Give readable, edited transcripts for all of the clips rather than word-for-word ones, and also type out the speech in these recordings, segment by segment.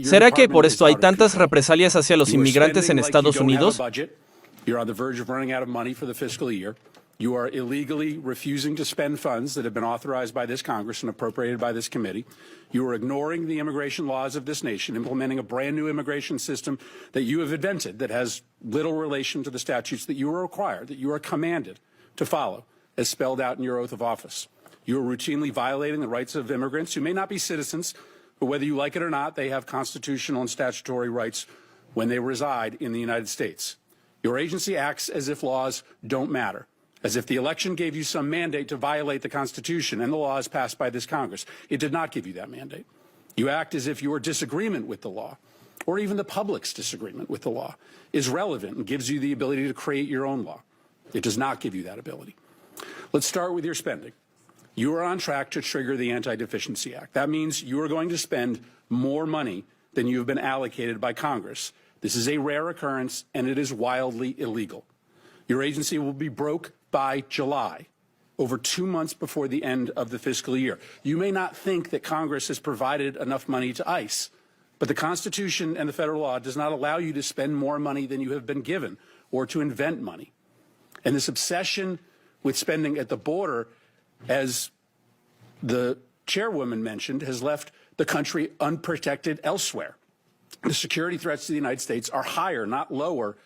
¿Será que por esto hay tantas represalias hacia los inmigrantes en Estados Unidos? You're on the verge of running out of money for the fiscal year. You are illegally refusing to spend funds that have been authorized by this Congress and appropriated by this committee. You are ignoring the immigration laws of this nation, implementing a brand new immigration system that you have invented that has little relation to the statutes that you are required, that you are commanded to follow, as spelled out in your oath of office. You are routinely violating the rights of immigrants who may not be citizens, but whether you like it or not, they have constitutional and statutory rights when they reside in the United States. Your agency acts as if laws don't matter, as if the election gave you some mandate to violate the Constitution and the laws passed by this Congress. It did not give you that mandate. You act as if your disagreement with the law, or even the public's disagreement with the law, is relevant and gives you the ability to create your own law. It does not give you that ability. Let's start with your spending. You are on track to trigger the Anti-Deficiency Act. That means you are going to spend more money than you have been allocated by Congress. This is a rare occurrence, and it is wildly illegal. Your agency will be broke by July, over 2 months before the end of the fiscal year. You may not think that Congress has provided enough money to ICE, but the Constitution and the federal law does not allow you to spend more money than you have been given or to invent money. And this obsession with spending at the border, as the chairwoman mentioned, has left the country unprotected elsewhere. The security threats to the United States are higher, not lower,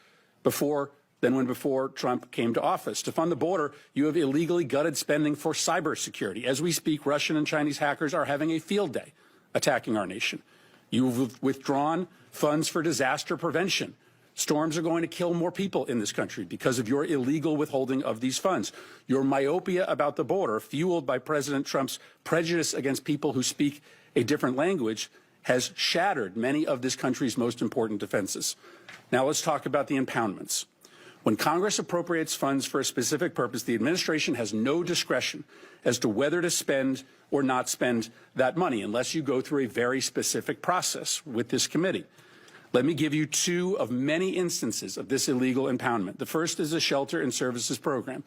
than when before Trump came to office. To fund the border, you have illegally gutted spending for cybersecurity. As we speak, Russian and Chinese hackers are having a field day attacking our nation. You've withdrawn funds for disaster prevention. Storms are going to kill more people in this country because of your illegal withholding of these funds. Your myopia about the border, fueled by President Trump's prejudice against people who speak a different language, has shattered many of this country's most important defenses. Now let's talk about the impoundments. When Congress appropriates funds for a specific purpose, the administration has no discretion as to whether to spend or not spend that money unless you go through a very specific process with this committee. Let me give you two of many instances of this illegal impoundment. The first is the Shelter and Services Program.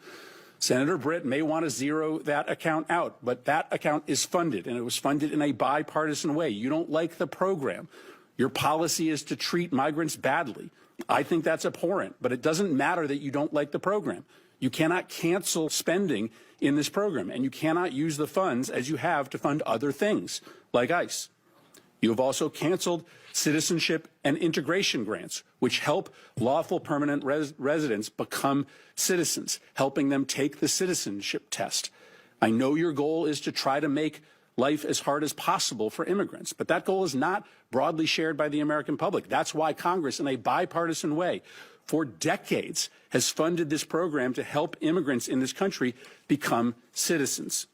Senator Britt may want to zero that account out, but that account is funded, and it was funded in a bipartisan way. You don't like the program. Your policy is to treat migrants badly. I think that's abhorrent, but it doesn't matter that you don't like the program. You cannot cancel spending in this program, and you cannot use the funds as you have to fund other things, like ICE. You have also canceled citizenship and integration grants, which help lawful permanent residents become citizens, helping them take the citizenship test. I know your goal is to try to make life as hard as possible for immigrants, but that goal is not broadly shared by the American public. That's why Congress, in a bipartisan way, for decades, has funded this program to help immigrants in this country become citizens.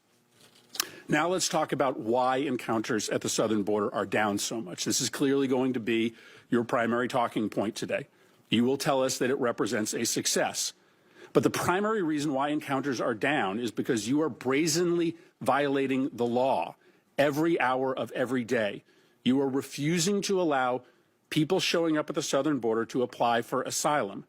Now let's talk about why encounters at the southern border are down so much. This is clearly going to be your primary talking point today. You will tell us that it represents a success. But the primary reason why encounters are down is because you are brazenly violating the law every hour of every day. You are refusing to allow people showing up at the southern border to apply for asylum.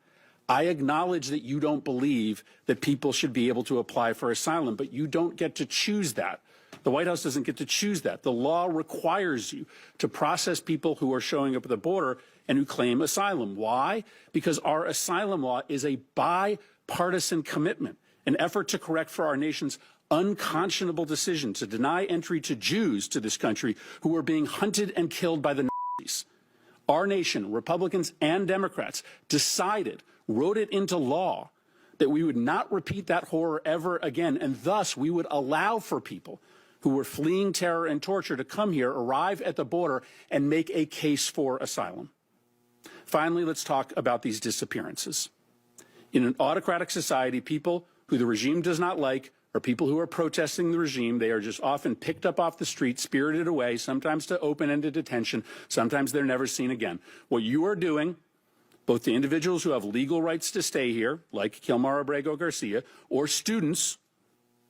I acknowledge that you don't believe that people should be able to apply for asylum, but you don't get to choose that. The White House doesn't get to choose that. The law requires you to process people who are showing up at the border and who claim asylum. Why? Because our asylum law is a bipartisan commitment, an effort to correct for our nation's unconscionable decision to deny entry to Jews to this country who are being hunted and killed by the Nazis. Our nation, Republicans and Democrats, decided, wrote it into law, that we would not repeat that horror ever again, and thus we would allow for people who were fleeing terror and torture to come here, arrive at the border, and make a case for asylum. Finally, let's talk about these disappearances. In an autocratic society, people who the regime does not like are people who are protesting the regime. They are just often picked up off the street, spirited away, sometimes to open-ended detention, sometimes they're never seen again. What you are doing, both to individuals who have legal rights to stay here, like Kilmar Abrego Garcia, or students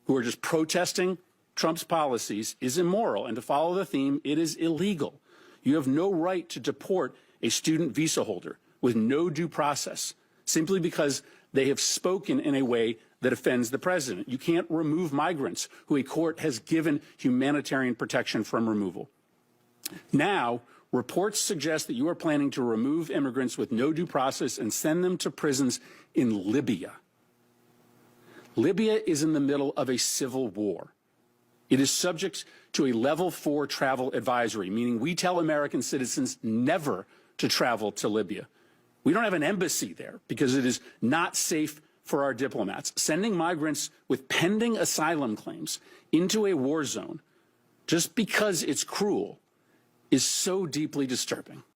who are just protesting Trump's policies, is immoral. And to follow the theme, it is illegal. You have no right to deport a student visa holder with no due process simply because they have spoken in a way that offends the president. You can't remove migrants who a court has given humanitarian protection from removal. Now, Reports suggest that you are planning to remove immigrants with no due process and send them to prisons in Libya. Libya is in the middle of a civil war. It is subject to a level 4 travel advisory, meaning we tell American citizens never to travel to Libya. We don't have an embassy there because it is not safe for our diplomats. Sending migrants with pending asylum claims into a war zone just because it's cruel is so deeply disturbing.